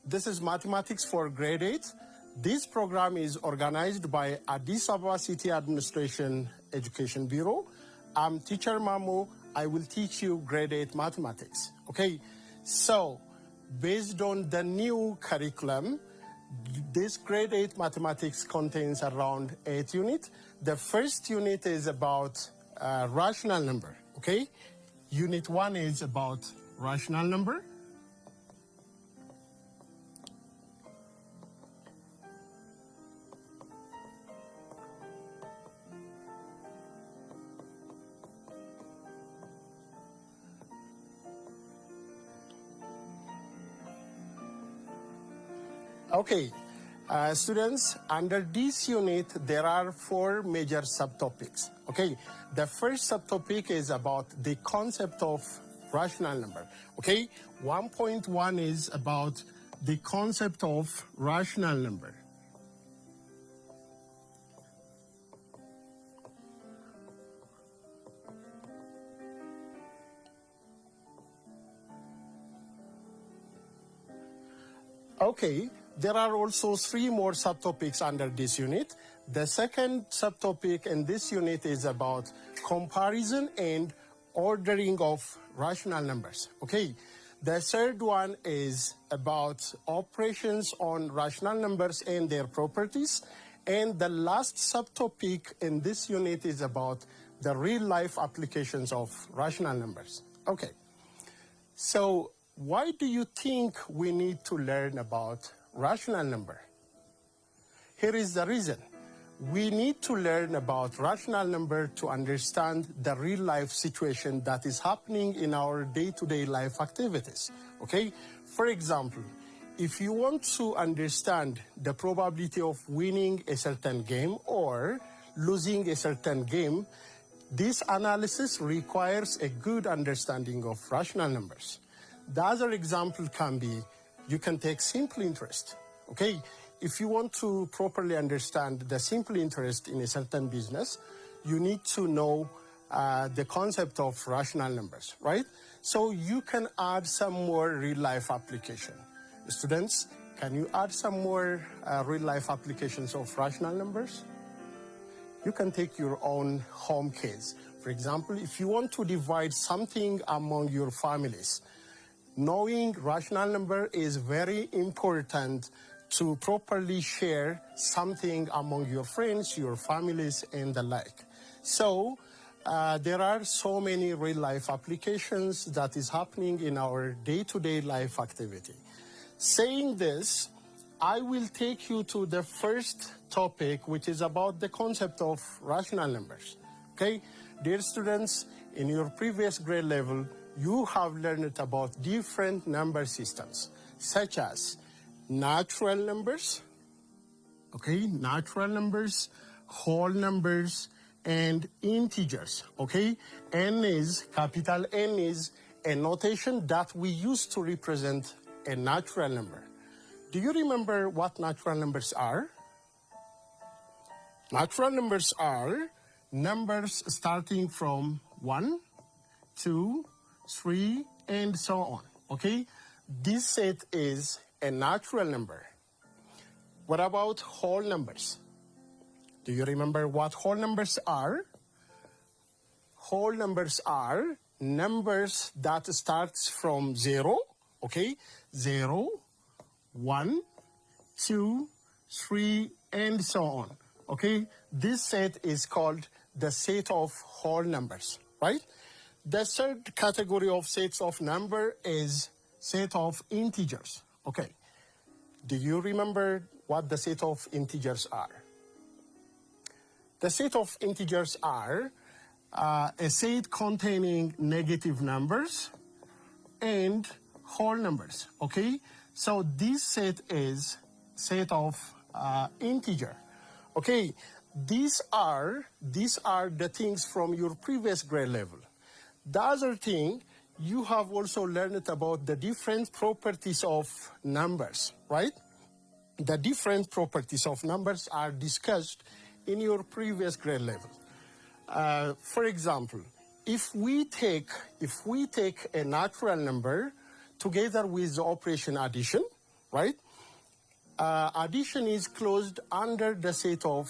This is Mathematics for Grade 8. This program is organized by Addis Ababa City Administration Education Bureau. I'm Teacher Mamu. I will teach you Grade 8 Mathematics. Okay, so based on the new curriculum, this Grade 8 Mathematics contains around 8 units. The first unit is about rational number, okay? Unit 1 is about rational number. Okay, students, under this unit, there are 4 major subtopics. Okay, the first subtopic is about the concept of rational number. Okay, 1.1 is about the concept of rational number. Okay, there are also 3 more subtopics under this unit. The second subtopic in this unit is about comparison and ordering of rational numbers. Okay, the third one is about operations on rational numbers and their properties. And the last subtopic in this unit is about the real-life applications of rational numbers. Okay, so why do you think we need to learn about rational number? Here is the reason. We need to learn about rational number to understand the real life situation that is happening in our day-to-day life activities. Okay? For example, if you want to understand the probability of winning a certain game or losing a certain game, this analysis requires a good understanding of rational numbers. The other example can be, you can take simple interest, okay? If you want to properly understand the simple interest in a certain business, you need to know the concept of rational numbers, right? So you can add some more real-life application. Students, can you add some more real-life applications of rational numbers? You can take your own home case. For example, if you want to divide something among your families, knowing rational number is very important to properly share something among your friends, your families, and the like. So there are so many real-life applications that is happening in our day-to-day life activity. Saying this, I will take you to the first topic, which is about the concept of rational numbers. Okay, dear students, in your previous grade level, you have learned about different number systems, such as natural numbers, okay, natural numbers, whole numbers, and integers, okay? Capital N is a notation that we use to represent a natural number. Do you remember what natural numbers are? Natural numbers are numbers starting from 1, 2, 3, and so on, okay? This set is a natural number. What about whole numbers? Do you remember what whole numbers are? Whole numbers are numbers that starts from 0, okay? 0, 1, 2, 3, and so on, okay? This set is called the set of whole numbers, right? The third category of sets of number is set of integers. Okay, do you remember what the set of integers are? The set of integers are a set containing negative numbers and whole numbers, okay? So this set is set of integer. Okay, these are the things from your previous grade level. The other thing, you have also learned about the different properties of numbers, right? The different properties of numbers are discussed in your previous grade level. For example, if we take a natural number together with the operation addition, right? Addition is closed under the set of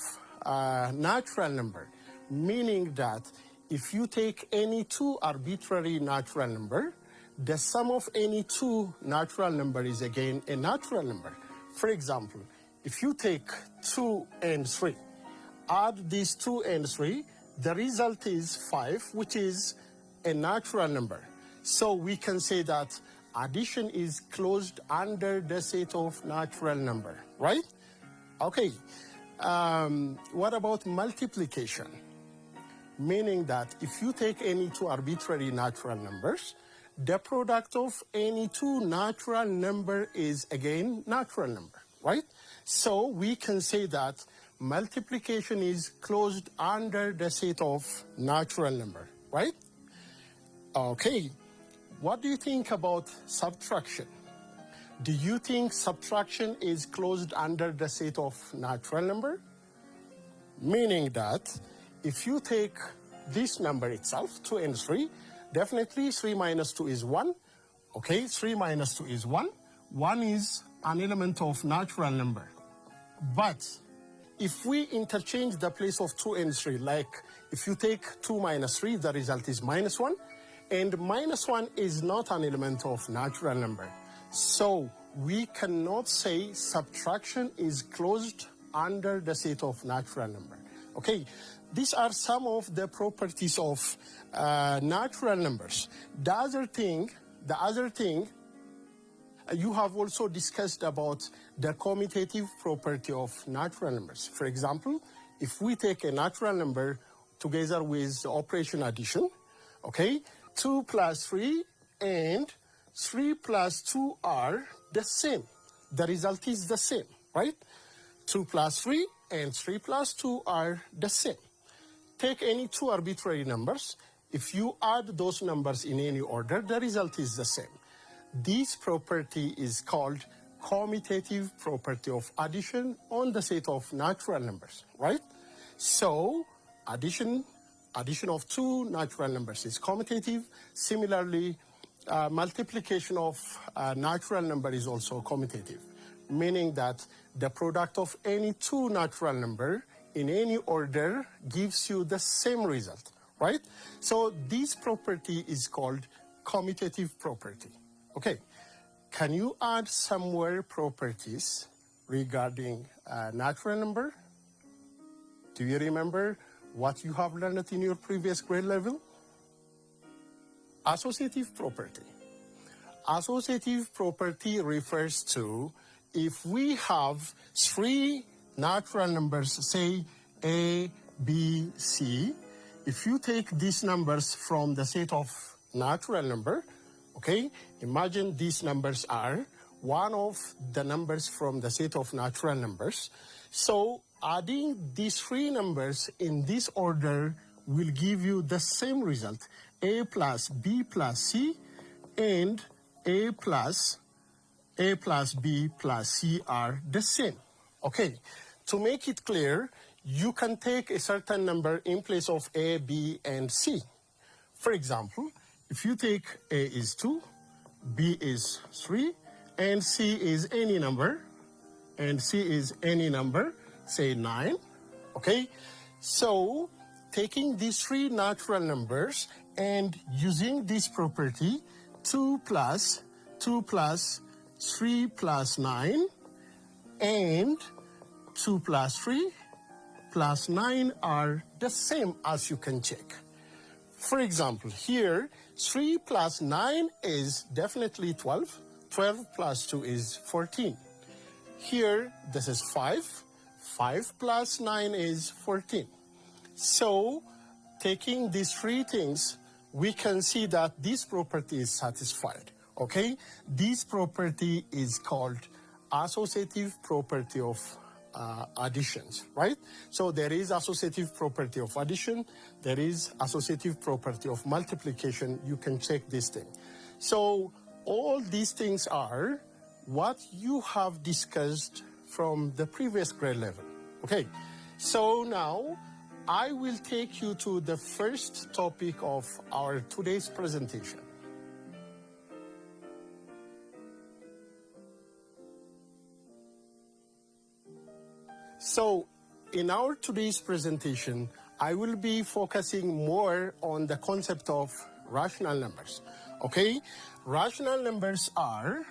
natural number, meaning that if you take any two arbitrary natural number, the sum of any two natural number is again a natural number. For example, if you take 2 and 3, add these 2 and 3, the result is 5, which is a natural number. So we can say that addition is closed under the set of natural number, right? Okay. What about multiplication? Meaning that if you take any two arbitrary natural numbers, the product of any two natural number is again natural number, right? So we can say that multiplication is closed under the set of natural number, right? Okay. What do you think about subtraction? Do you think subtraction is closed under the set of natural number? Meaning that if you take this number itself, 2 and 3, definitely 3 minus 2 is 1. Okay, 3 minus 2 is 1. 1 is an element of natural number. But if we interchange the place of 2 and 3, like if you take 2 minus 3, the result is minus 1. And minus 1 is not an element of natural number. So we cannot say subtraction is closed under the set of natural number. Okay, these are some of the properties of natural numbers. The other thing, you have also discussed about the commutative property of natural numbers. For example, if we take a natural number together with the operation addition, okay, 2 plus 3 and 3 plus 2 are the same. The result is the same, right? 2 plus 3 and 3 plus 2 are the same. Take any two arbitrary numbers. If you add those numbers in any order, the result is the same. This property is called commutative property of addition on the set of natural numbers, right? So addition of two natural numbers is commutative. Similarly, multiplication of a natural number is also commutative, meaning that the product of any two natural number in any order gives you the same result, right? So this property is called commutative property. Okay, can you add some more properties regarding natural number? Do you remember what you have learned in your previous grade level? Associative property. Associative property refers to if we have three natural numbers, say A, B, C, if you take these numbers from the set of natural number, okay, imagine these numbers are one of the numbers from the set of natural numbers. So adding these three numbers in this order will give you the same result. A plus B plus C and A plus B plus C are the same. Okay, to make it clear, you can take a certain number in place of A, B, and C. For example, if you take A is 2, B is 3, and C is any number, say 9, okay? So, taking these three natural numbers and using this property, 2 plus 3 plus 9 and 2 plus 3 plus 9 are the same, as you can check. For example, here, 3 plus 9 is definitely 12. 12 plus 2 is 14. Here, this is 5. 5 plus 9 is 14. So, taking these three things, we can see that this property is satisfied, okay? This property is called associative property of additions, right? So there is associative property of addition, there is associative property of multiplication. You can check this thing. So all these things are what you have discussed from the previous grade level, okay? So now I will take you to the first topic of our today's presentation. So in our today's presentation, I will be focusing more on the concept of rational numbers. Okay? Rational numbers are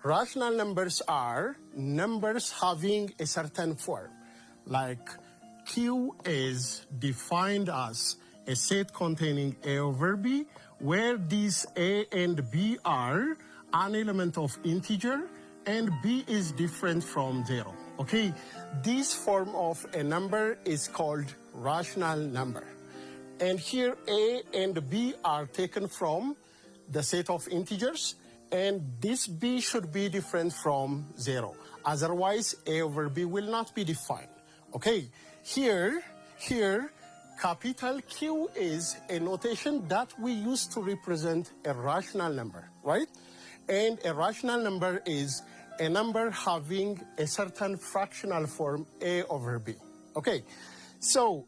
rational numbers are numbers having a certain form, like Q is defined as a set containing A over B, where these A and B are an element of integer, and B is different from 0. Okay, this form of a number is called rational number. And here A and B are taken from the set of integers, and this B should be different from 0. Otherwise, A over B will not be defined. Okay, here, capital Q is a notation that we use to represent a rational number, right? And a rational number is a number having a certain fractional form, A over B. Okay, so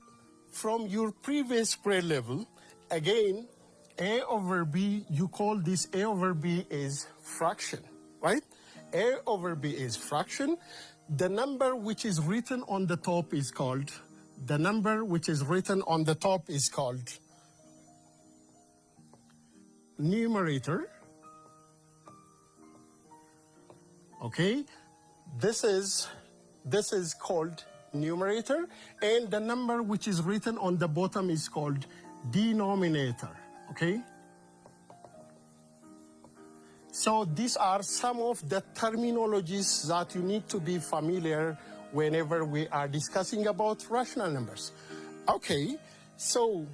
from your previous grade level, again, A over B, you call this A over B is fraction, right? A over B is fraction. The number which is written on the top is called, numerator. Okay, this is called numerator, and the number which is written on the bottom is called denominator. Okay, so these are some of the terminologies that you need to be familiar whenever we are discussing about rational numbers. Okay, so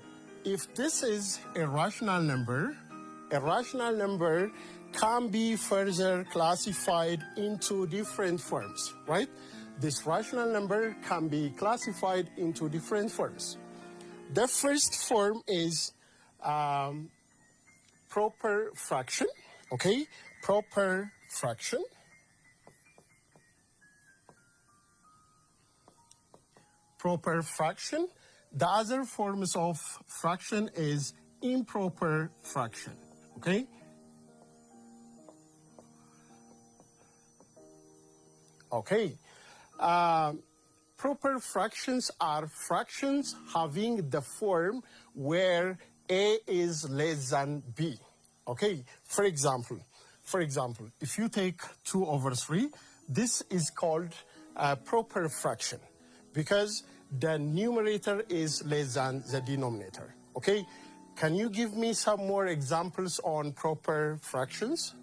if this is a rational number can be further classified into different forms, right? This rational number can be classified into different forms. The first form is proper fraction, okay? Proper fraction. Proper fraction. The other forms of fraction is improper fraction, okay? Okay. Proper fractions are fractions having the form where A is less than B. Okay, for example, if you take 2 over 3, this is called a proper fraction because the numerator is less than the denominator. Okay, can you give me some more examples on proper fractions?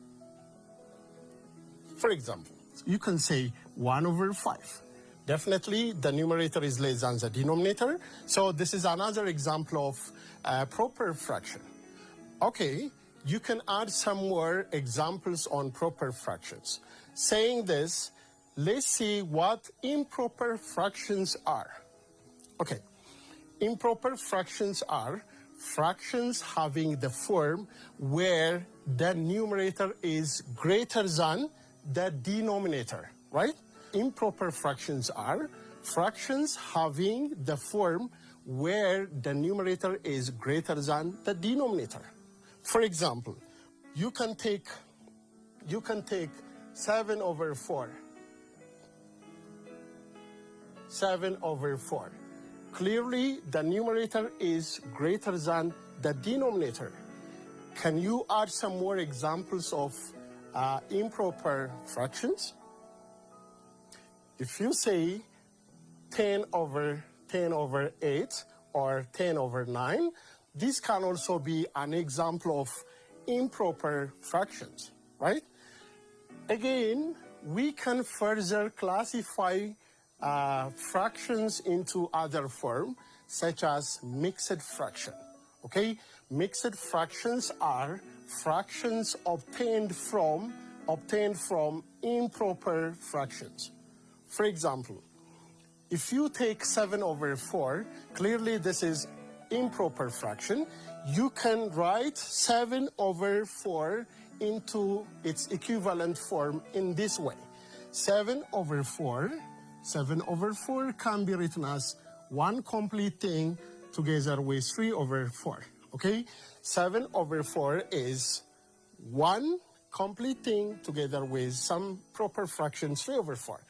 For example, you can say 1 over 5. Definitely, the numerator is less than the denominator. So this is another example of proper fraction. Okay, you can add some more examples on proper fractions. Saying this, let's see what improper fractions are. Okay, improper fractions are fractions having the form where the numerator is greater than the denominator, right? Improper fractions are fractions having the form where the numerator is greater than the denominator. For example, you can take 7 over 4. 7 over 4. Clearly, the numerator is greater than the denominator. Can you add some more examples of improper fractions? If you say 10 over 8 or 10 over 9, this can also be an example of improper fractions, right? Again, we can further classify fractions into other forms, such as mixed fraction, okay? Mixed fractions are fractions obtained from improper fractions. For example, if you take 7 over 4, clearly this is improper fraction. You can write 7 over 4 into its equivalent form in this way. 7 over 4 can be written as one complete thing together with 3 over 4. okay? 7 over 4 is 1 complete thing together with some proper fraction 3 over 4.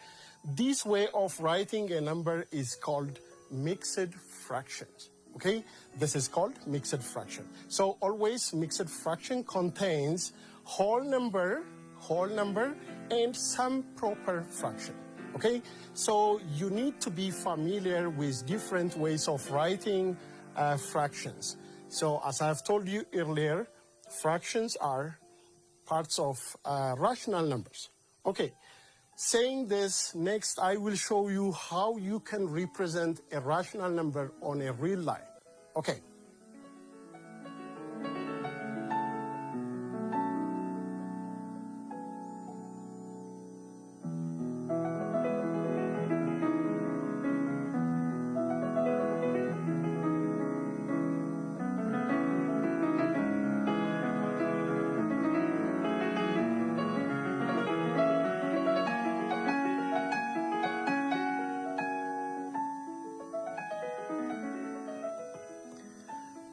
This way of writing a number is called mixed fractions, okay? This is called mixed fraction. So always mixed fraction contains whole number, and some proper fraction, okay? So you need to be familiar with different ways of writing fractions. So as I've told you earlier, fractions are parts of rational numbers. Okay, saying this, next I will show you how you can represent a rational number on a real line. Okay.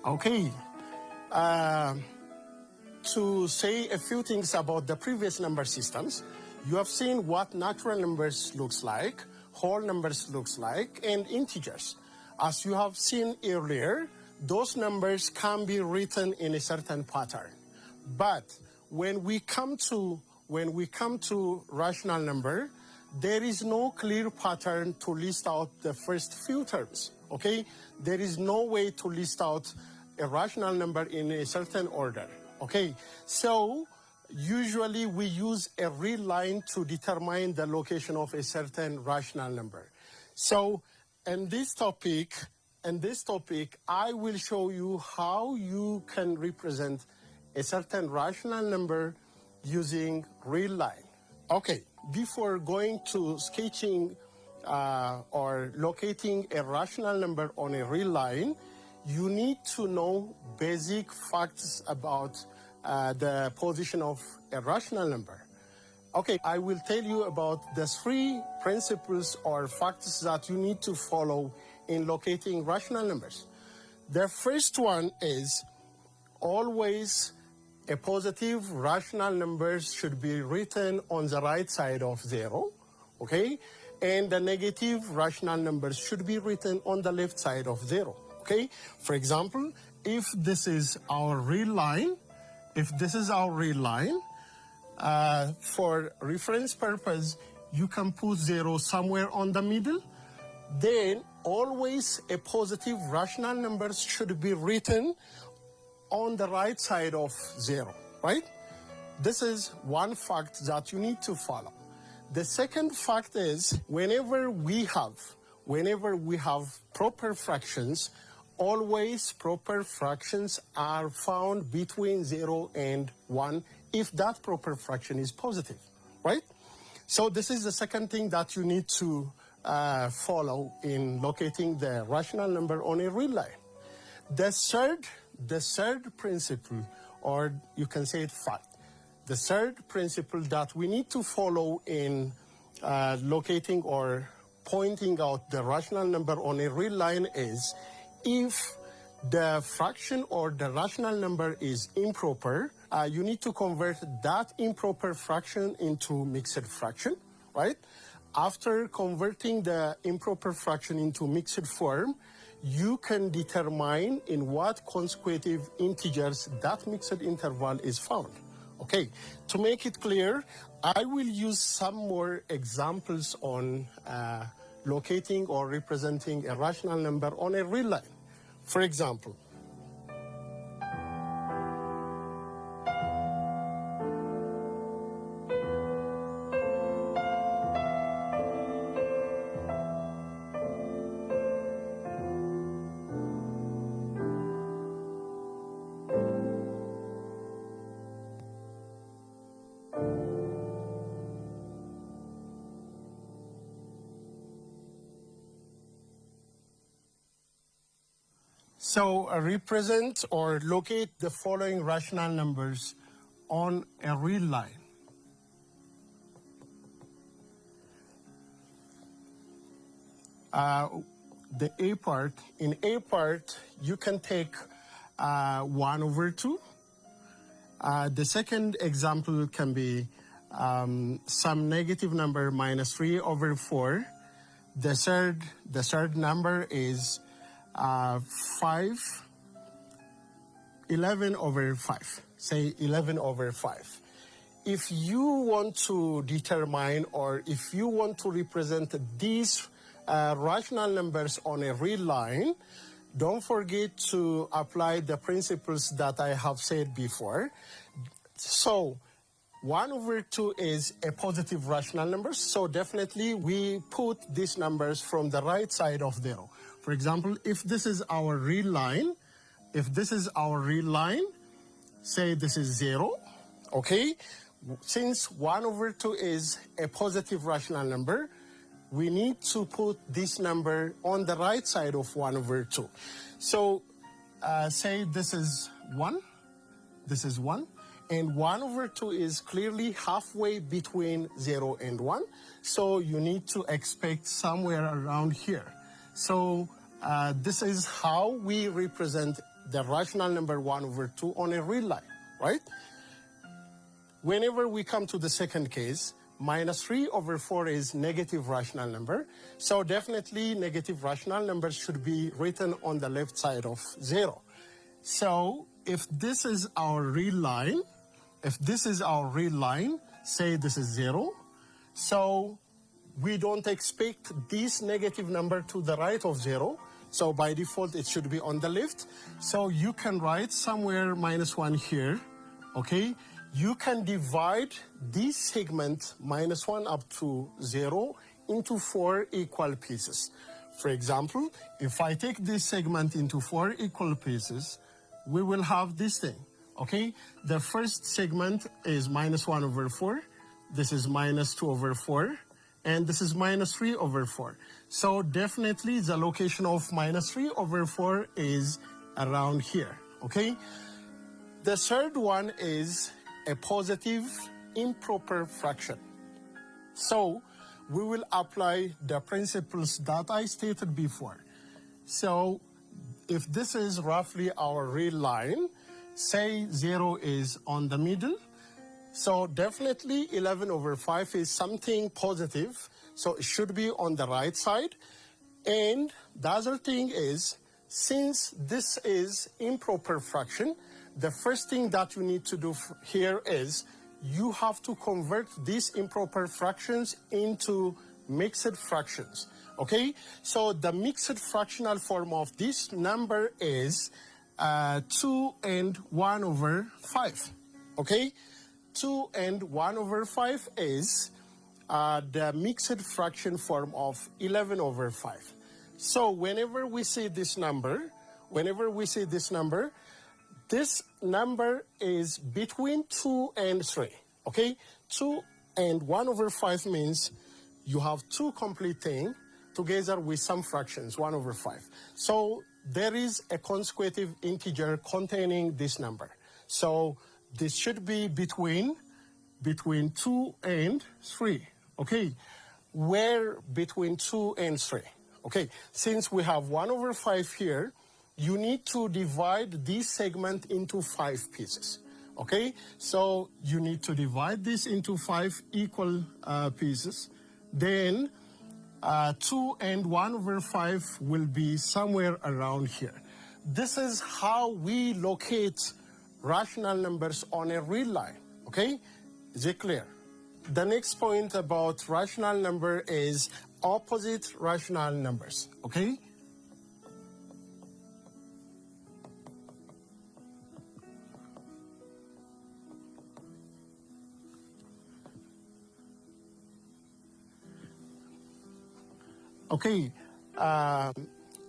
Okay, to say a few things about the previous number systems, you have seen what natural numbers looks like, whole numbers looks like, and integers. As you have seen earlier, those numbers can be written in a certain pattern. But when we come to rational number, there is no clear pattern to list out the first few terms, okay? There is no way to list out a rational number in a certain order, okay? So usually we use a real line to determine the location of a certain rational number. So in this topic, I will show you how you can represent a certain rational number using real line. Okay, before going to sketching or locating a rational number on a real line, you need to know basic facts about the position of a rational number. Okay, I will tell you about the 3 principles or facts that you need to follow in locating rational numbers. The first one is always a positive rational number should be written on the right side of 0, okay? And the negative rational numbers should be written on the left side of 0. Okay, for example, if this is our real line, for reference purpose, you can put 0 somewhere on the middle. Then always a positive rational number should be written on the right side of 0, right? This is one fact that you need to follow. The second fact is whenever we have proper fractions, always proper fractions are found between 0 and 1 if that proper fraction is positive, right? So this is the second thing that you need to follow in locating the rational number on a real line. The third principle, or you can say it fact, the third principle that we need to follow in locating or pointing out the rational number on a real line is if the fraction or the rational number is improper, you need to convert that improper fraction into mixed fraction, right? After converting the improper fraction into mixed form, you can determine in what consecutive integers that mixed interval is found. Okay, to make it clear, I will use some more examples on locating or representing a rational number on a real line. For example, so represent or locate the following rational numbers on a real line. The A part, in A part, you can take 1 over 2. The second example can be some negative number minus 3 over 4. The third number is 11 over 5. Say 11 over 5. If you want to determine or if you want to represent these rational numbers on a real line, don't forget to apply the principles that I have said before. So 1 over 2 is a positive rational number, so definitely we put these numbers from the right side of 0. For example, if this is our real line, say this is 0, okay? Since 1 over 2 is a positive rational number, we need to put this number on the right side of 1 over 2. So say this is 1, and 1 over 2 is clearly halfway between 0 and 1, so you need to expect somewhere around here. So this is how we represent the rational number 1 over 2 on a real line, right? Whenever we come to the second case, minus 3 over 4 is negative rational number. So definitely negative rational numbers should be written on the left side of 0. So if this is our real line, say this is 0. So we don't expect this negative number to the right of 0. So by default, it should be on the left. So you can write somewhere minus 1 here, okay? You can divide this segment minus 1 up to 0 into 4 equal pieces. For example, if I take this segment into 4 equal pieces, we will have this thing, okay? The first segment is minus 1 over 4. This is minus 2 over 4. And this is minus 3 over 4. So definitely the location of minus 3 over 4 is around here, okay? The third one is a positive improper fraction. So we will apply the principles that I stated before. So if this is roughly our real line, say 0 is on the middle, so definitely 11 over 5 is something positive, so it should be on the right side. And the other thing is, since this is improper fraction, the first thing that you need to do here is you have to convert these improper fractions into mixed fractions, okay? So the mixed fractional form of this number is 2 and 1 over 5, okay? 2 and 1 over 5 is the mixed fraction form of 11 over 5. So whenever we see this number, this number is between 2 and 3, okay? 2 and 1 over 5 means you have two complete things together with some fractions, 1 over 5. So there is a consecutive integer containing this number. So this should be between 2 and 3, okay? Where between 2 and 3, okay? Since we have 1 over 5 here, you need to divide this segment into 5 pieces, okay? So you need to divide this into 5 equal pieces. Then 2 and 1 over 5 will be somewhere around here. This is how we locate rational numbers on a real line, okay? Is it clear? The next point about rational number is opposite rational numbers, okay? Okay,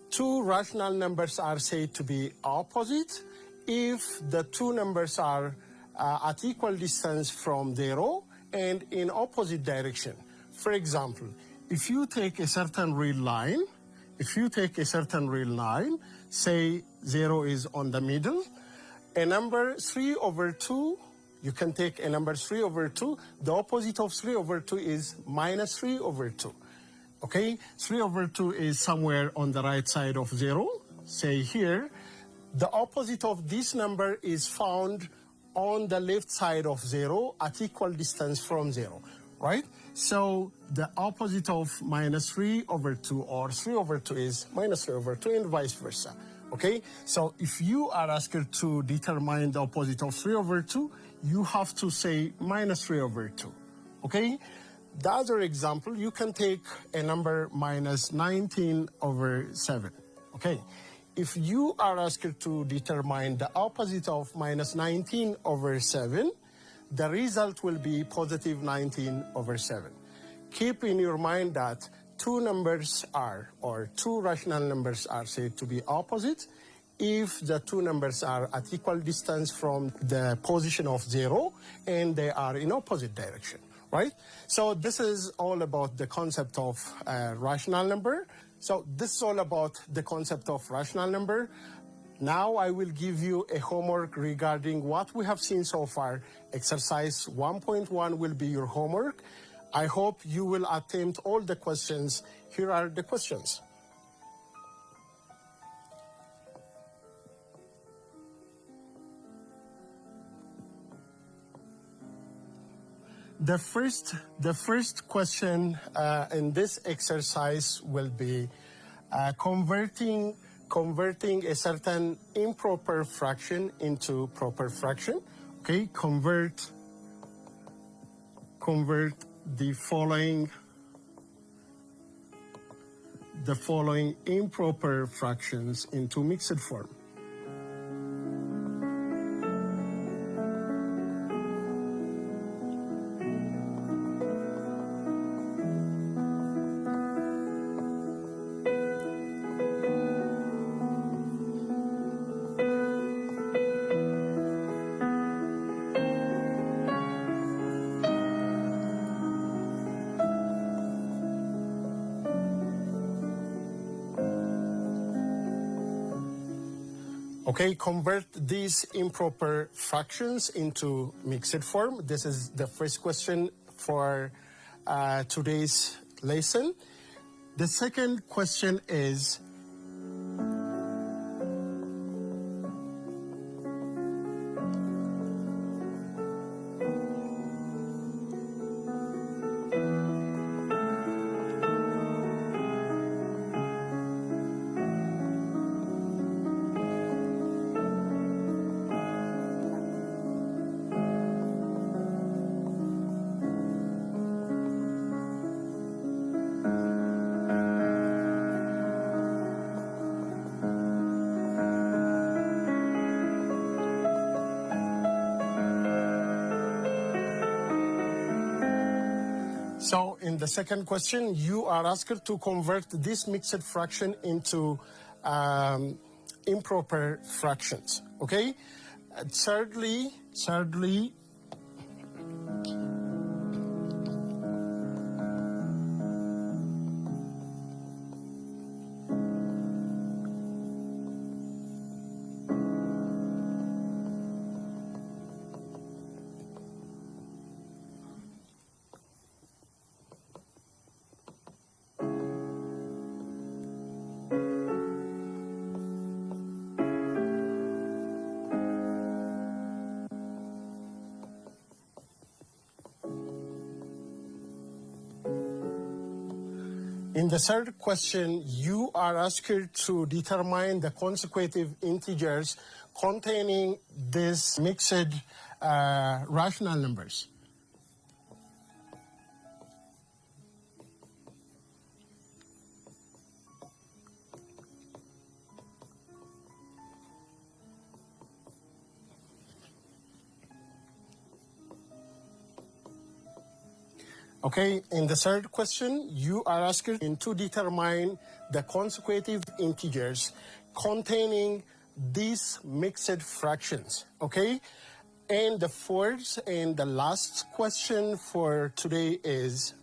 two rational numbers are said to be opposite if the two numbers are at equal distance from 0 and in opposite direction. For example, if you take a certain real line, say 0 is on the middle, a number 3 over 2, you can take a number 3 over 2, the opposite of 3 over 2 is minus 3 over 2. Okay, 3 over 2 is somewhere on the right side of 0, say here. The opposite of this number is found on the left side of 0 at equal distance from 0, right? So the opposite of minus 3 over 2 or 3 over 2 is minus 3 over 2 and vice versa, okay? So if you are asked to determine the opposite of 3 over 2, you have to say minus 3 over 2, okay? The other example, you can take a number minus 19 over 7, okay? If you are asked to determine the opposite of minus 19 over 7, the result will be positive 19 over 7. Keep in your mind that two numbers are, or two rational numbers are said to be opposite if the two numbers are at equal distance from the position of 0 and they are in opposite direction, right? So this is all about the concept of rational number. So this is all about the concept of rational number. Now I will give you a homework regarding what we have seen so far. Exercise 1.1 will be your homework. I hope you will attempt all the questions. Here are the questions. The first question in this exercise will be converting a certain improper fraction into proper fraction. Okay, convert the following improper fractions into mixed form. Okay, convert these improper fractions into mixed form. This is the first question for today's lesson. The second question is, so in the second question, you are asked to convert this mixed fraction into improper fractions, okay? Thirdly, in the third question, you are asked to determine the consecutive integers containing these mixed rational numbers. Okay, in the third question, you are asked to determine the consecutive integers containing these mixed fractions, okay? And the fourth and the last question for today is,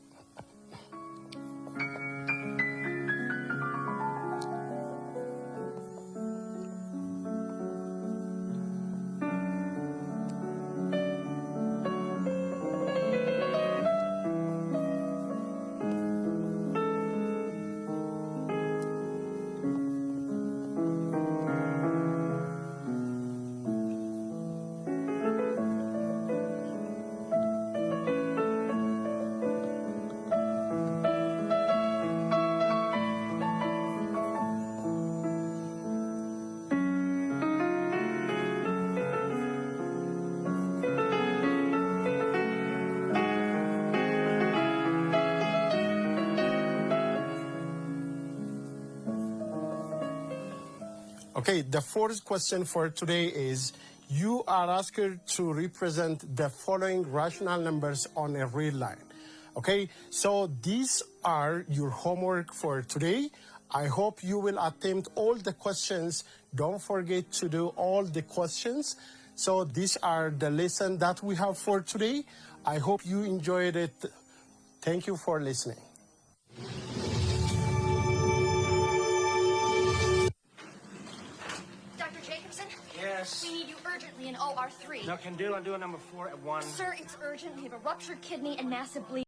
Okay, the fourth question for today is, you are asked to represent the following rational numbers on a real line. Okay, so these are your homework for today. I hope you will attempt all the questions. Don't forget to do all the questions. So these are the lessons that we have for today. I hope you enjoyed it. Thank you for listening. Dr. Jacobson? Yes? We need you urgently in OR3. No, can do. I'm doing number 4 at 1. Sir, it's urgent. We have a ruptured kidney and massive bleeding.